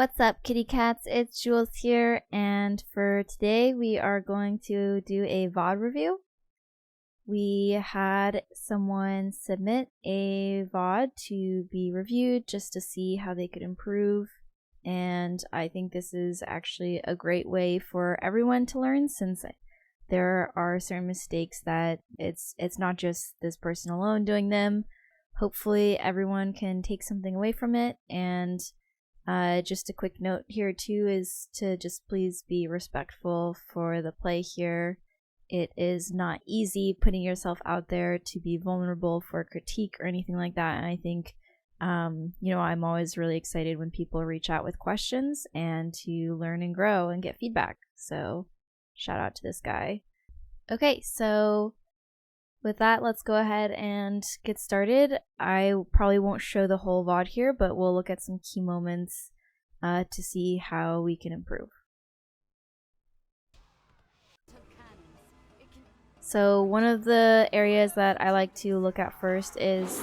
What's up, kitty cats? It's Jules here, and for today we are going to do a VOD review. We had someone submit a VOD to be reviewed just to see how they could improve, and I think this is actually a great way for everyone to learn, since there are certain mistakes that it's not just this person alone doing them. Hopefully everyone can take something away from it. And just a quick note here too is to just please be respectful for the play here. It is not easy putting yourself out there to be vulnerable for critique or anything like that. And I think, I'm always really excited when people reach out with questions and to learn and grow and get feedback. So shout out to this guy. Okay, so with that, let's go ahead and get started. I probably won't show the whole VOD here, but we'll look at some key moments to see how we can improve. So one of the areas that I like to look at first is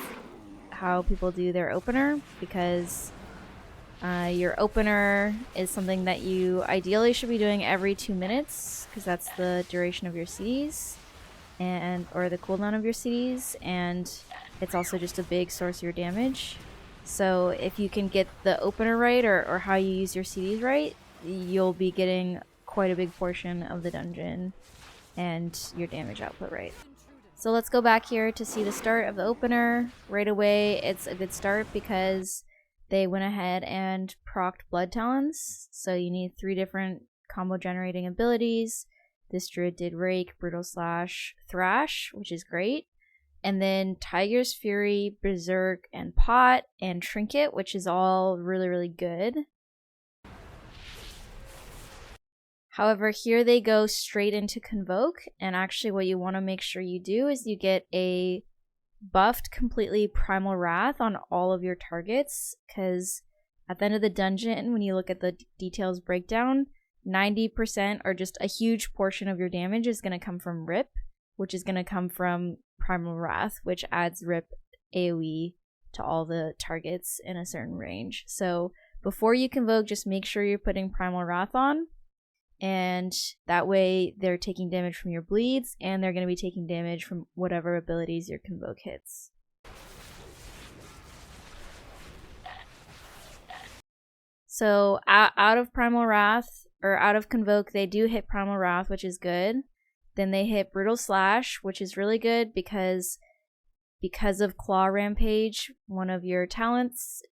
how people do their opener, because your opener is something that you ideally should be doing every 2 minutes, because that's the duration of your CDs. Or the cooldown of your CDs, and it's also just a big source of your damage. So if you can get the opener right, or how you use your CDs right, you'll be getting quite a big portion of the dungeon and your damage output right. So let's go back here to see the start of the opener. Right away, it's a good start because they went ahead and procced Blood Talons. So you need 3 different combo generating abilities. This druid did Rake, Brutal Slash, Thrash, which is great. And then Tiger's Fury, Berserk, and Pot, and Trinket, which is all really, really good. However, here they go straight into Convoke, and actually what you want to make sure you do is you get a buffed completely Primal Wrath on all of your targets, because at the end of the dungeon, when you look at the details breakdown, 90% or just a huge portion of your damage is going to come from Rip, which is going to come from Primal Wrath, which adds Rip AoE to all the targets in a certain range. So before you Convoke, just make sure you're putting Primal Wrath on, and that way they're taking damage from your bleeds, and they're going to be taking damage from whatever abilities your Convoke hits. So out of Primal Wrath, or out of Convoke, they do hit Primal Wrath, which is good. Then they hit Brutal Slash, which is really good because of Claw Rampage, one of your talents,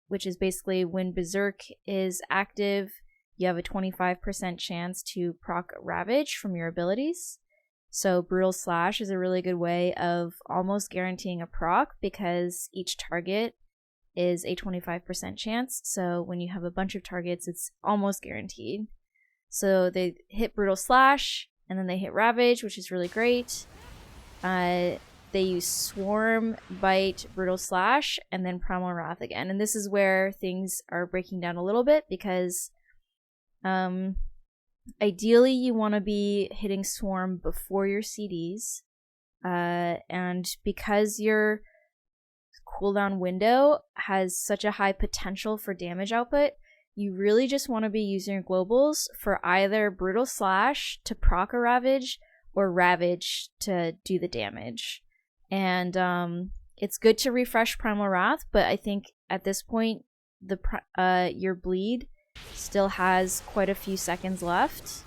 which is basically when Berserk is active, you have a 25% chance to proc Ravage from your abilities. So Brutal Slash is a really good way of almost guaranteeing a proc, because each target is a 25% chance. So when you have a bunch of targets, it's almost guaranteed. So they hit Brutal Slash, and then they hit Ravage, which is really great. They use Swarm, Bite, Brutal Slash, and then Primal Wrath again. And this is where things are breaking down a little bit, because ideally you want to be hitting Swarm before your CDs. And because your cooldown window has such a high potential for damage output, you really just want to be using your globals for either Brutal Slash to proc a Ravage, or Ravage to do the damage. And it's good to refresh Primal Wrath, but I think at this point your bleed still has quite a few seconds left.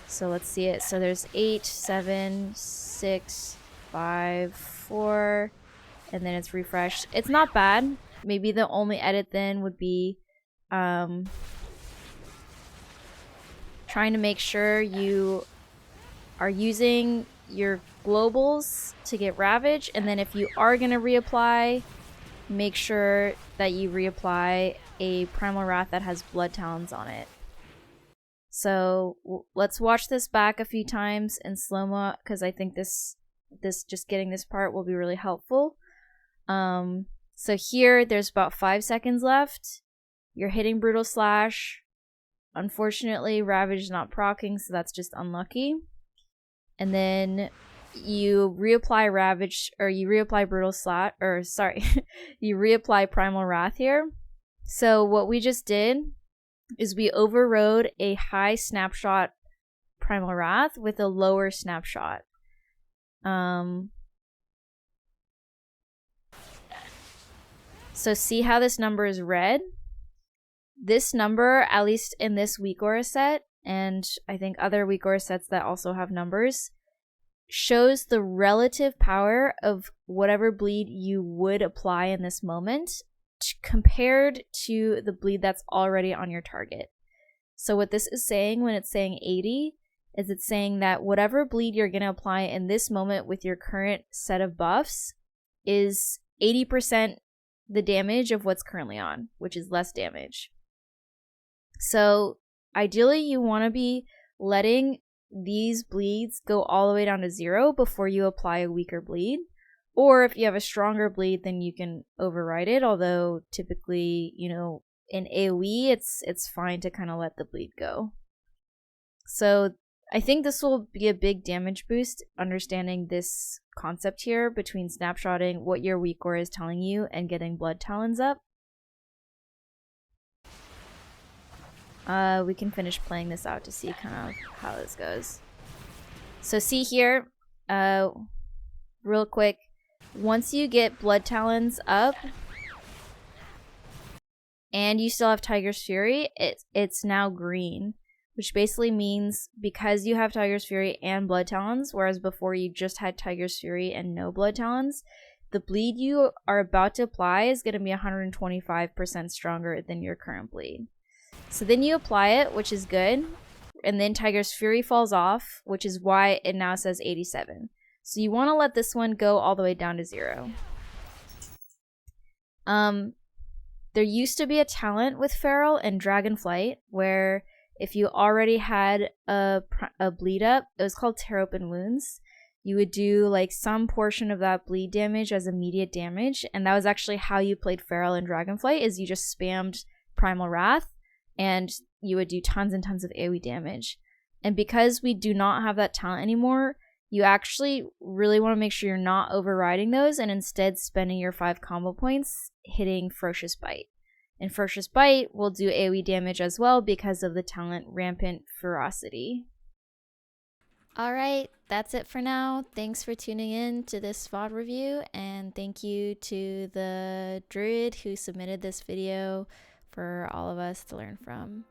So let's see it. So there's 8, 7, 6, 5, 4, and then it's refreshed. It's not bad. Maybe the only edit then would be trying to make sure you are using your globals to get Ravage, and then if you are going to reapply, make sure that you reapply a Primal Wrath that has Blood Talons on it. So let's watch this back a few times in slow-mo, because I think this just getting this part will be really helpful. So here there's about 5 seconds left. You're hitting Brutal Slash. Unfortunately, Ravage is not proccing, so that's just unlucky. And then you reapply Ravage, or you reapply Brutal Slash, you reapply Primal Wrath here. So what we just did is we overrode a high snapshot Primal Wrath with a lower snapshot. So see how this number is red? This number, at least in this weak aura set, and I think other weak aura sets that also have numbers, shows the relative power of whatever bleed you would apply in this moment compared to the bleed that's already on your target. So what this is saying when it's saying 80 is it's saying that whatever bleed you're going to apply in this moment with your current set of buffs is 80% the damage of what's currently on, which is less damage. So ideally you want to be letting these bleeds go all the way down to 0 before you apply a weaker bleed. Or if you have a stronger bleed, then you can override it, although typically, you know, in AoE it's fine to kind of let the bleed go. So I think this will be a big damage boost, understanding this concept here between snapshotting what your weak aura is telling you and getting blood talons up. We can finish playing this out to see kind of how this goes. So see here, real quick, once you get blood talons up and you still have Tiger's Fury, it's now green, which basically means because you have Tiger's Fury and blood talons, whereas before you just had Tiger's Fury and no blood talons, the bleed you are about to apply is going to be 125% stronger than your current bleed. So then you apply it, which is good, and then Tiger's Fury falls off, which is why it now says 87. So you want to let this one go all the way down to 0. There used to be a talent with Feral and Dragonflight where if you already had a bleed up, it was called Tear Open Wounds. You would do like some portion of that bleed damage as immediate damage, and that was actually how you played Feral and Dragonflight, is you just spammed Primal Wrath and you would do tons and tons of AoE damage. And because we do not have that talent anymore, you actually really want to make sure you're not overriding those and instead spending your 5 combo points hitting Ferocious Bite. And Ferocious Bite will do AoE damage as well because of the talent Rampant Ferocity. Alright, that's it for now. Thanks for tuning in to this VOD review, and thank you to the druid who submitted this video for all of us to learn from.